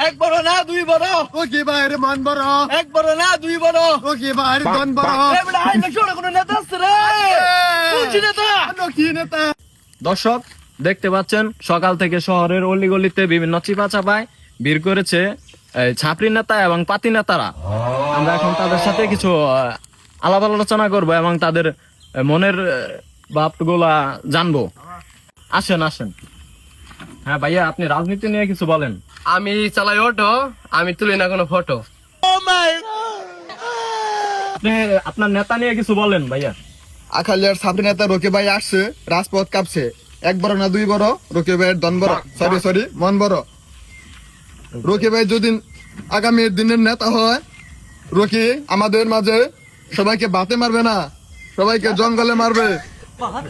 এক বড় না দুই বড় রকি ভাইয়ের মন বড়, এক বড় না দুই বড় রকি ভাইয়ের দন বড়। এবারে আইলে শোনা কোনো নেতা আছে রে কোন নেতা রকি নেতা। দর্শক দেখতে পাচ্ছেন সকাল থেকে শহরের অলিগলিতে বিভিন্ন চিপা চাপায় ভিড় করেছে ছাপরি নেতা এবং পাতি নেতারা। আমরা এখন তাদের সাথে কিছু আলাপ আলোচনা করবো এবং তাদের মনের ভাবগুলা জানবো। আসেন আসেন। হ্যাঁ ভাইয়া, আপনি রাজনীতি নিয়ে কিছু বলেন। আমি চালাই অটো, আমি তুলি না কোনো ফটো। আপনি আপনার নেতা নিয়ে কিছু বলেন ভাইয়া। আখালিয়ার ছাত্রী নেতা রকি ভাই আসছে, রাজপথ কাঁপছে। এক বড় না দুই বড়, রকি ভাইয়ের দন বড়, সরি মন বড়। রকি ভাই যদি আগামী দিনের নেতা হয়, রকি আমাদের মাঝে সবাইকে বাতে মারবে না, সবাইকে জঙ্গলে মারবে,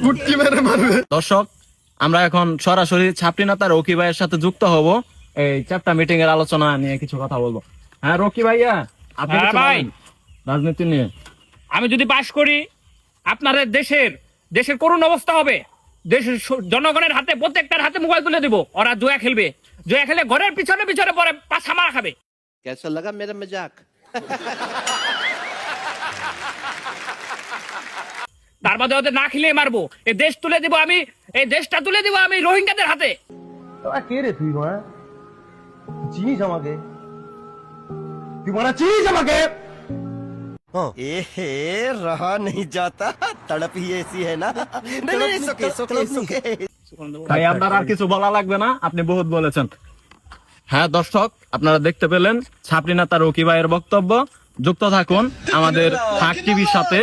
কুটকি মেরে মারবে। দর্শক আমরা এখন সরাসরি ছাপরি নেতা রকি ভাইয়ের সাথে যুক্ত হব, এই চ্যাপ্টা মিটিং এর আলোচনা নিয়ে কিছু কথা বলবো। হ্যাঁ রকি ভাইয়া, আপনি হ্যাঁ কিছু ভাই। বলেন রাজনীতি নিয়ে। আমি যদি পাশ করি আপনাদের দেশের করুণ অবস্থা হবে। দেশের জনগণের হাতে, প্রত্যেকটার হাতে মোবাইল তুলে দিব। ওরা জুয়া খেলবে, জুয়া খেলে ঘরের পিছনে পিছনে পরে পাছা মারা খাবে। कैसा लगा मेरा मजाक? তার বাদে ওদের না খেলে মারবো। এই দেশ তুলে দিব আমি, এই দেশটা তুলে দিব আমি রোহিঙ্গাদের হাতে। কে রে তুই মারা? চিনিস আমাকে? তুই মারা চিনিস আমাকে? ए रहा नहीं जाता, तड़प ही ऐसी है ना। नहीं नहीं सुके सुके सुके। ভাই আপনার আর কিছু বলা লাগবে না, আপনি বহুত বলেছেন। হ্যাঁ দর্শক আপনারা দেখতে পেলেন ছাপরি নেতা রকি ভাইয়ের বক্তব্য। যুক্ত থাকুন আমাদের হাক টিভির সাথে।